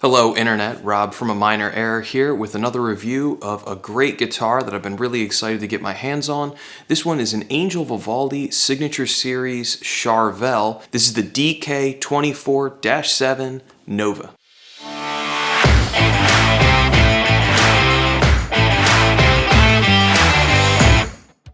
Hello Internet, Rob from A Minor Error here with another review of a great guitar that I've been really excited to get my hands on. This one is an Angel Vivaldi Signature Series Charvel. This is the DK24-7 NOVA.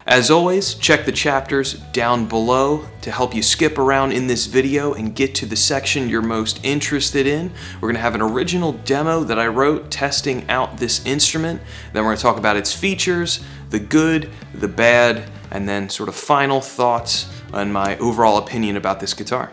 As always, check the chapters down below to help you skip around in this video and get to the section you're most interested in. We're going to have an original demo that I wrote testing out this instrument. Then we're going to talk about its features, the good, the bad, and then sort of final thoughts on my overall opinion about this guitar.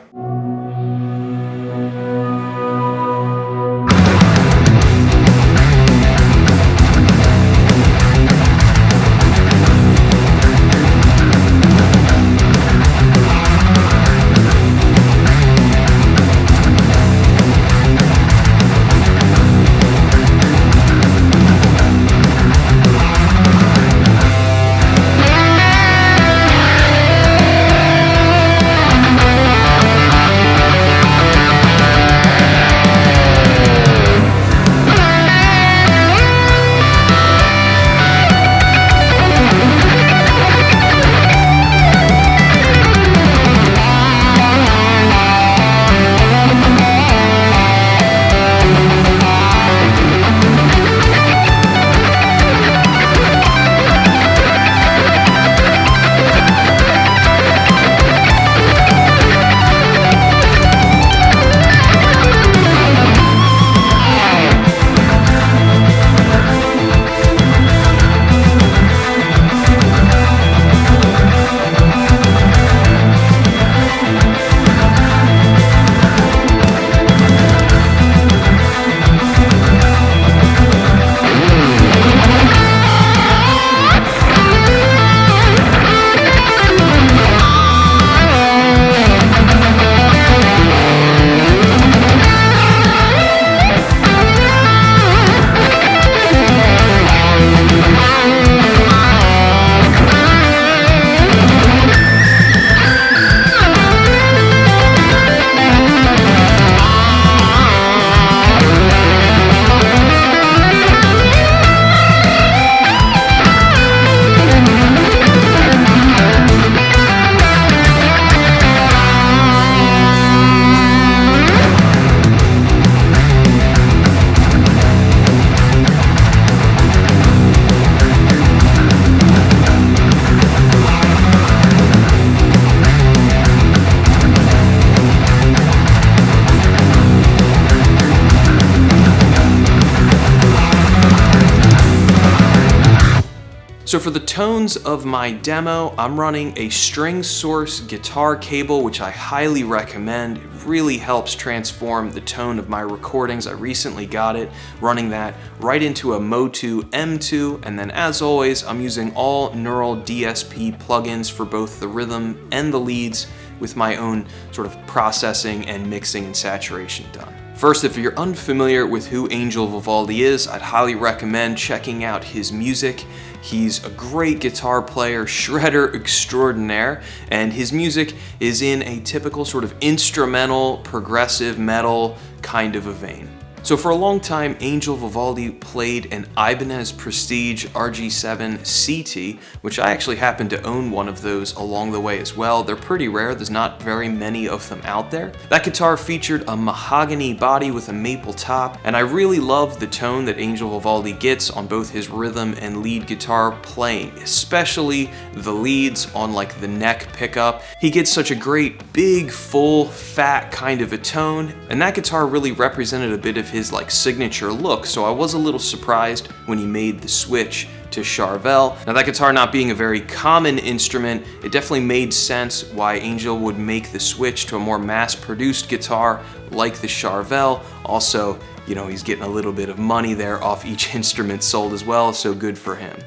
So for the tones of my demo, I'm running a string source guitar cable, which I highly recommend. It really helps transform the tone of my recordings. I recently got it, running that right into a Motu M2, and then as always, I'm using all Neural DSP plugins for both the rhythm and the leads with my own sort of processing and mixing and saturation done. First, if you're unfamiliar with who Angel Vivaldi is, I'd highly recommend checking out his music. He's a great guitar player, shredder extraordinaire, and his music is in a typical sort of instrumental, progressive metal kind of a vein. So for a long time, Angel Vivaldi played an Ibanez Prestige RG7 CT, which I actually happen to own one of those along the way as well. They're pretty rare, there's not very many of them out there. That guitar featured a mahogany body with a maple top, and I really love the tone that Angel Vivaldi gets on both his rhythm and lead guitar playing, especially the leads on like the neck pickup. He gets such a great, big, full, fat kind of a tone, and that guitar really represented a bit of his like signature look, so I was a little surprised when he made the switch to Charvel. Now that guitar not being a very common instrument, it definitely made sense why Angel would make the switch to a more mass-produced guitar like the Charvel. Also, you know, he's getting a little bit of money there off each instrument sold as well, so good for him.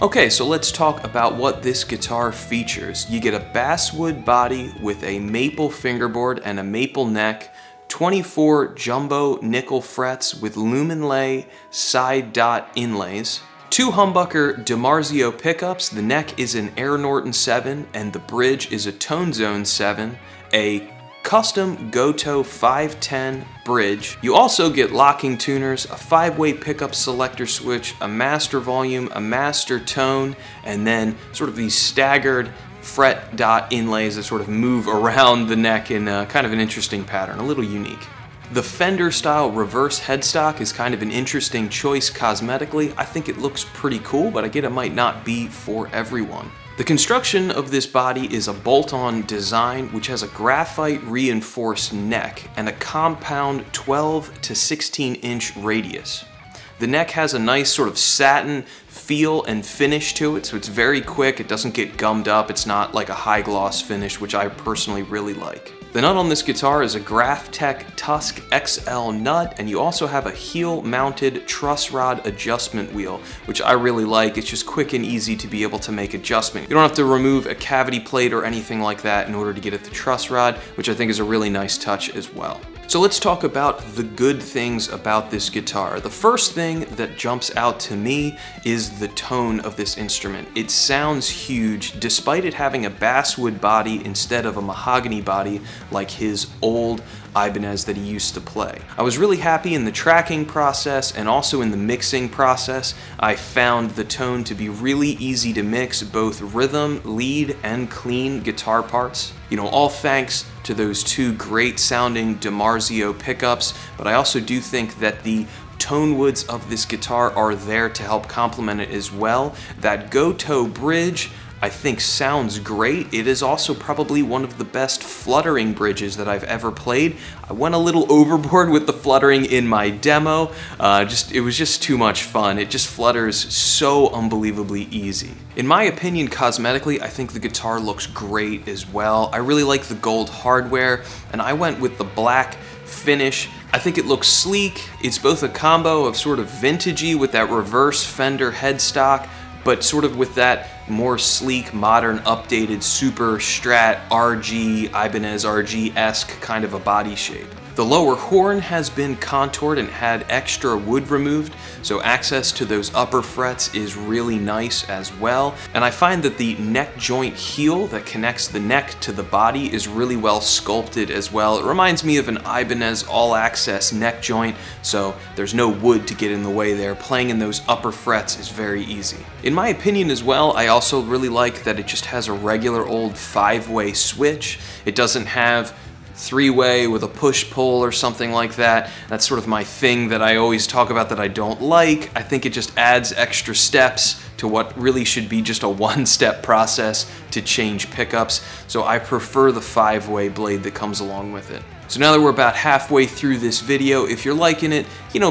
Okay, so let's talk about what this guitar features. You get a basswood body with a maple fingerboard and a maple neck, 24 jumbo nickel frets with lumen lay side dot inlays, 2 humbucker Dimarzio pickups. The neck is an Air Norton 7 and the bridge is a Tone Zone 7, a custom Gotoh 510 bridge. You also get locking tuners, a 5-way pickup selector switch, a master volume, a master tone, and then sort of these staggered fret dot inlays that sort of move around the neck in kind of an interesting pattern, a little unique. The Fender style reverse headstock is kind of an interesting choice cosmetically. I think it looks pretty cool, but I get it might not be for everyone. The construction of this body is a bolt-on design which has a graphite reinforced neck and a compound 12 to 16 inch radius. The neck has a nice sort of satin feel and finish to it, so it's very quick, it doesn't get gummed up, it's not like a high gloss finish, which I personally really like. The nut on this guitar is a Graphtec Tusk XL nut, and you also have a heel-mounted truss rod adjustment wheel, which I really like. It's just quick and easy to be able to make adjustment. You don't have to remove a cavity plate or anything like that in order to get at the truss rod, which I think is a really nice touch as well. So let's talk about the good things about this guitar. The first thing that jumps out to me is the tone of this instrument. It sounds huge, despite it having a basswood body instead of a mahogany body like his old Ibanez that he used to play. I was really happy in the tracking process and also in the mixing process. I found the tone to be really easy to mix both rhythm, lead, and clean guitar parts. You know, all thanks to those two great sounding Dimarzio pickups, but I also do think that the tone woods of this guitar are there to help complement it as well. That Gotoh bridge, I think, sounds great. It is also probably one of the best fluttering bridges that I've ever played. I went a little overboard with the fluttering in my demo. It was just too much fun. It just flutters so unbelievably easy. In my opinion, cosmetically, I think the guitar looks great as well. I really like the gold hardware, and I went with the black finish. I think it looks sleek. It's both a combo of sort of vintagey with that reverse Fender headstock, but sort of with that more sleek, modern, updated, super strat RG, Ibanez RG-esque kind of a body shape. The lower horn has been contoured and had extra wood removed, so access to those upper frets is really nice as well. And I find that the neck joint heel that connects the neck to the body is really well sculpted as well. It reminds me of an Ibanez all-access neck joint, so there's no wood to get in the way there. Playing in those upper frets is very easy. In my opinion as well, I also really like that it just has a regular old 5-way switch. It doesn't have 3-way with a push-pull or something like that. That's sort of my thing that I always talk about that I don't like. I think it just adds extra steps to what really should be just a one-step process to change pickups. So I prefer the 5-way blade that comes along with it. So now that we're about halfway through this video, if you're liking it,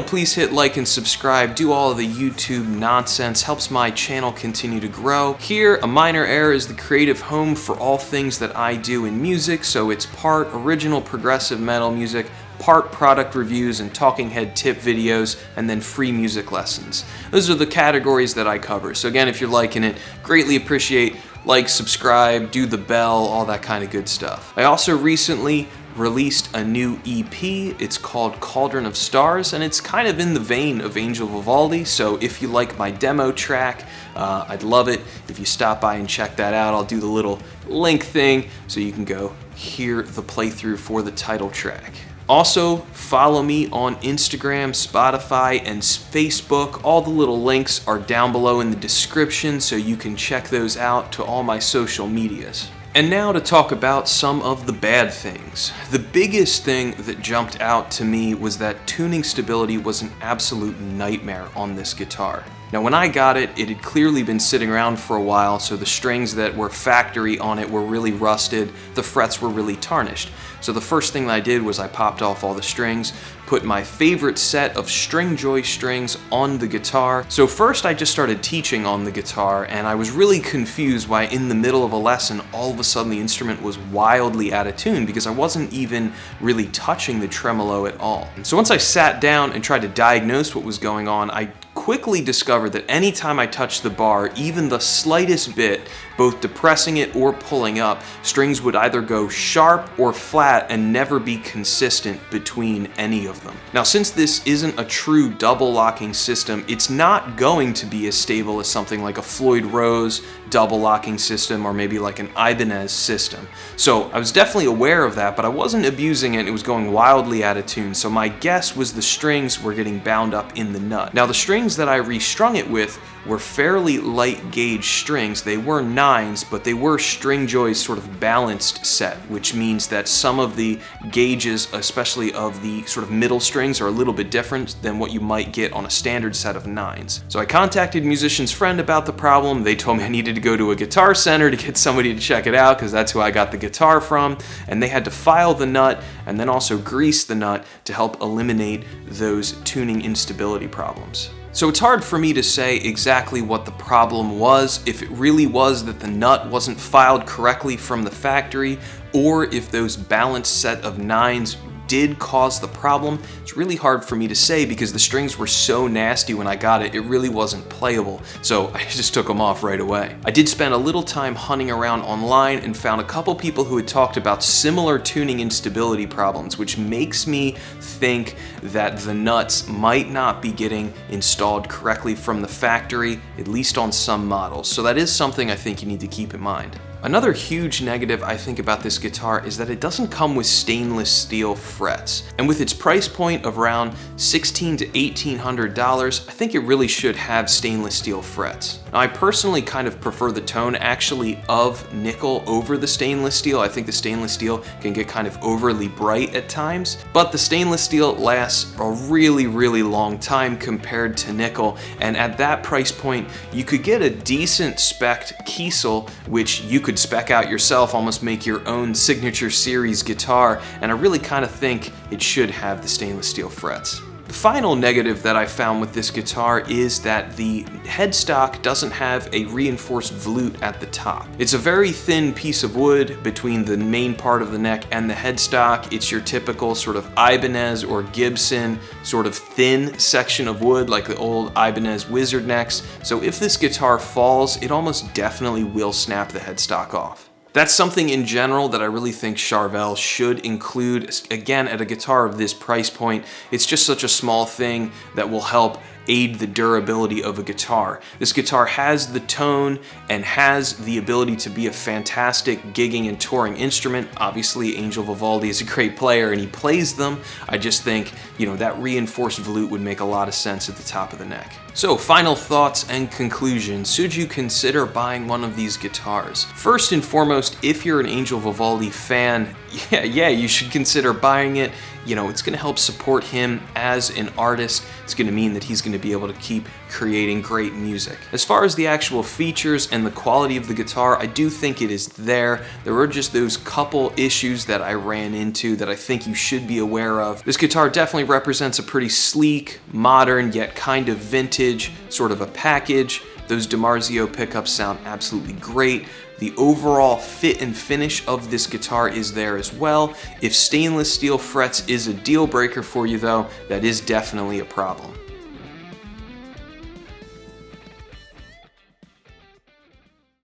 please hit like and subscribe, do all of the YouTube nonsense, helps my channel continue to grow. Here, A Minor Error is the creative home for all things that I do in music, so it's part original progressive metal music, part product reviews and talking head tip videos, and then free music lessons. Those are the categories that I cover. So again, if you're liking it, greatly appreciate like, subscribe, do the bell, all that kind of good stuff. I also recently released a new EP. It's called Cauldron of Stars, and it's kind of in the vein of Angel Vivaldi, so if you like my demo track, I'd love it if you stop by and check that out. I'll do the little link thing so you can go hear the playthrough for the title track. Also, follow me on Instagram, Spotify, and Facebook. All the little links are down below in the description, so you can check those out to all my social medias. And now to talk about some of the bad things. The biggest thing that jumped out to me was that tuning stability was an absolute nightmare on this guitar. Now when I got it, it had clearly been sitting around for a while, so the strings that were factory on it were really rusted, the frets were really tarnished. So the first thing that I did was I popped off all the strings, put my favorite set of Stringjoy strings on the guitar. So first I just started teaching on the guitar, and I was really confused why in the middle of a lesson all of a sudden the instrument was wildly out of tune, because I wasn't even really touching the tremolo at all. And so once I sat down and tried to diagnose what was going on, I quickly discovered that anytime I touched the bar, even the slightest bit, both depressing it or pulling up, strings would either go sharp or flat and never be consistent between any of them. Now, since this isn't a true double locking system, it's not going to be as stable as something like a Floyd Rose, double locking system or maybe like an Ibanez system. So I was definitely aware of that, but I wasn't abusing it. It was going wildly out of tune. So my guess was the strings were getting bound up in the nut. Now the strings that I restrung it with were fairly light gauge strings. They were 9s, but they were Stringjoy's sort of balanced set, which means that some of the gauges, especially of the sort of middle strings, are a little bit different than what you might get on a standard set of 9s. So I contacted Musician's Friend about the problem. They told me I needed to go to a guitar center to get somebody to check it out, because that's who I got the guitar from, and they had to file the nut and then also grease the nut to help eliminate those tuning instability problems. So it's hard for me to say exactly what the problem was, if it really was that the nut wasn't filed correctly from the factory, or if those balanced set of 9s did cause the problem. It's really hard for me to say because the strings were so nasty when I got it, it really wasn't playable. So I just took them off right away. I did spend a little time hunting around online and found a couple people who had talked about similar tuning instability problems, which makes me think that the nuts might not be getting installed correctly from the factory, at least on some models. So that is something I think you need to keep in mind. Another huge negative I think about this guitar is that it doesn't come with stainless steel frets. And with its price point of around $1,600 to $1,800, I think it really should have stainless steel frets. Now I personally kind of prefer the tone actually of nickel over the stainless steel. I think the stainless steel can get kind of overly bright at times, but the stainless steel lasts a really, really long time compared to nickel. And at that price point, you could get a decent spec'd Kiesel, which you could spec out yourself, almost make your own signature series guitar, and I really kind of think it should have the stainless steel frets. The final negative that I found with this guitar is that the headstock doesn't have a reinforced flute at the top. It's a very thin piece of wood between the main part of the neck and the headstock. It's your typical sort of Ibanez or Gibson sort of thin section of wood like the old Ibanez Wizard necks. So if this guitar falls, it almost definitely will snap the headstock off. That's something in general that I really think Charvel should include. Again, at a guitar of this price point, it's just such a small thing that will help aid the durability of a guitar. This guitar has the tone and has the ability to be a fantastic gigging and touring instrument. Obviously, Angel Vivaldi is a great player and he plays them. I just think, that reinforced flute would make a lot of sense at the top of the neck. So, final thoughts and conclusions. Should you consider buying one of these guitars? First and foremost, if you're an Angel Vivaldi fan, yeah, you should consider buying it. It's going to help support him as an artist. It's going to mean that he's going to be able to keep creating great music. As far as the actual features and the quality of the guitar, I do think it is there. There were just those couple issues that I ran into that I think you should be aware of. This guitar definitely represents a pretty sleek, modern, yet kind of vintage sort of a package. Those Dimarzio pickups sound absolutely great. The overall fit and finish of this guitar is there as well. If stainless steel frets is a deal breaker for you though, that is definitely a problem.